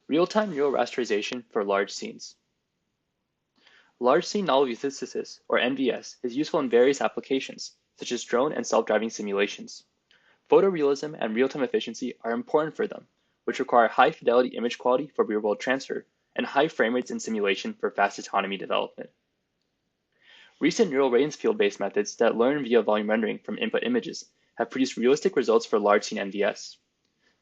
Real-time neural rasterization for large scenes. Large scene novel view synthesis, or NVS, is useful in various applications, such as drone and self-driving simulations. Photorealism and real-time efficiency are important for them, which require high-fidelity image quality for real-world transfer and high frame rates in simulation for fast autonomy development. Recent neural range field-based methods that learn via volume rendering from input images have produced realistic results for large scene NVS.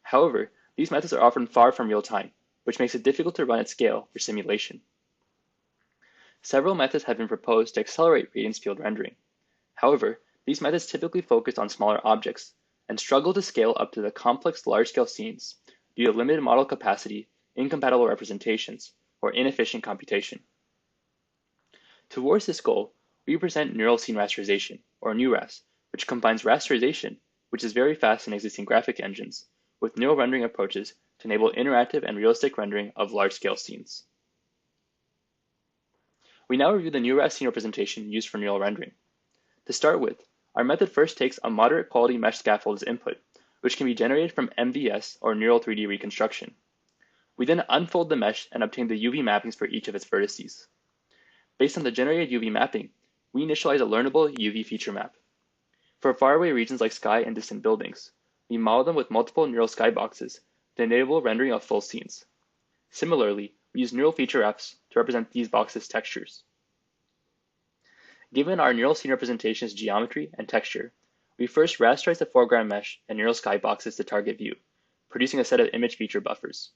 However, these methods are often far from real-time, which makes it difficult to run at scale for simulation. Several methods have been proposed to accelerate radiance field rendering. However, these methods typically focus on smaller objects and struggle to scale up to the complex large-scale scenes due to limited model capacity, incompatible representations, or inefficient computation. Towards this goal, we present neural scene rasterization, or NeuRAS, which combines rasterization, which is very fast in existing graphic engines, with neural rendering approaches to enable interactive and realistic rendering of large-scale scenes. We now review the NeuRAS scene representation used for neural rendering. To start with, our method first takes a moderate quality mesh scaffold as input, which can be generated from MVS or neural 3D reconstruction. We then unfold the mesh and obtain the UV mappings for each of its vertices. Based on the generated UV mapping, we initialize a learnable UV feature map. For faraway regions like sky and distant buildings, we model them with multiple neural skyboxes to enable rendering of full scenes. Similarly, we use neural feature maps to represent these boxes' textures. Given our neural scene representation's geometry and texture, we first rasterize the foreground mesh and neural skyboxes to target view, producing a set of image feature buffers.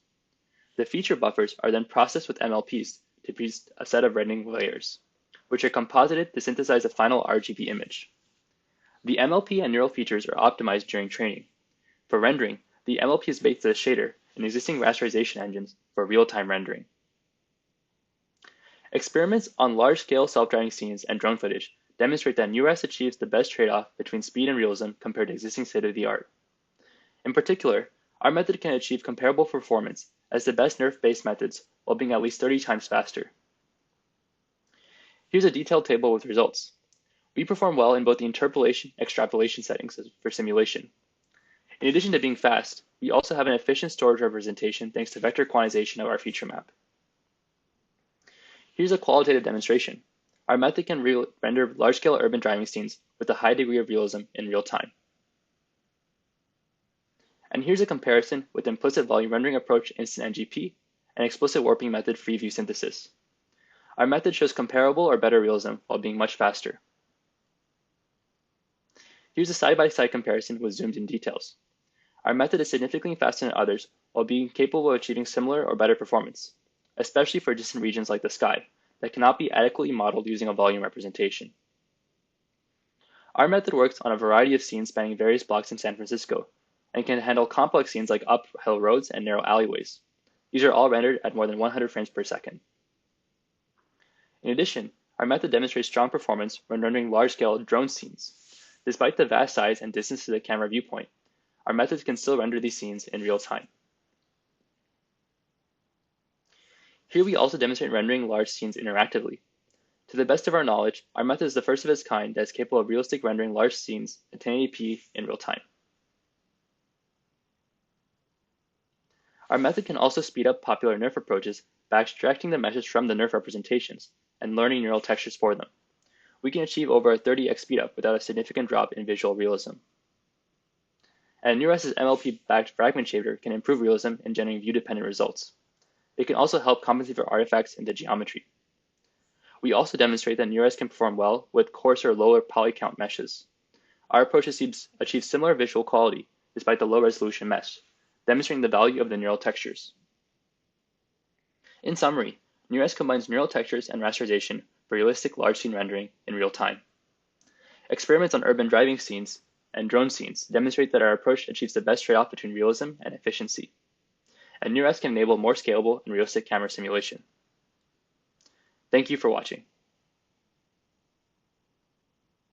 The feature buffers are then processed with MLPs to produce a set of rendering layers, which are composited to synthesize a final RGB image. The MLP and neural features are optimized during training. For rendering, the MLP is baked to the shader in existing rasterization engines for real-time rendering. Experiments on large-scale self-driving scenes and drone footage demonstrate that NeuRAS achieves the best trade-off between speed and realism compared to existing state-of-the-art. In particular, our method can achieve comparable performance as the best nerf-based methods while being at least 30 times faster. Here's a detailed table with results. We perform well in both the interpolation and extrapolation settings for simulation. In addition to being fast, we also have an efficient storage representation thanks to vector quantization of our feature map. Here's a qualitative demonstration. Our method can render large-scale urban driving scenes with a high degree of realism in real time. And here's a comparison with implicit volume rendering approach instant NGP and explicit warping method free view synthesis. Our method shows comparable or better realism while being much faster. Here's a side-by-side comparison with zoomed in details. Our method is significantly faster than others while being capable of achieving similar or better performance, especially for distant regions like the sky that cannot be adequately modeled using a volume representation. Our method works on a variety of scenes spanning various blocks in San Francisco and can handle complex scenes like uphill roads and narrow alleyways. These are all rendered at more than 100 frames per second. In addition, our method demonstrates strong performance when rendering large-scale drone scenes. Despite the vast size and distance to the camera viewpoint, our methods can still render these scenes in real time. Here we also demonstrate rendering large scenes interactively. To the best of our knowledge, our method is the first of its kind that is capable of realistic rendering large scenes at 1080p in real time. Our method can also speed up popular NERF approaches by extracting the meshes from the NERF representations and learning neural textures for them. We can achieve over a 30x speedup without a significant drop in visual realism. And NeuRAS's MLP-backed fragment shader can improve realism in generating view-dependent results. It can also help compensate for artifacts in the geometry. We also demonstrate that NeuRAS can perform well with coarser, lower poly count meshes. Our approach achieves similar visual quality despite the low resolution mesh, demonstrating the value of the neural textures. In summary, NeuRAS combines neural textures and rasterization for realistic large scene rendering in real time. Experiments on urban driving scenes and drone scenes demonstrate that our approach achieves the best trade-off between realism and efficiency. And NeuRAS can enable more scalable and realistic camera simulation. Thank you for watching.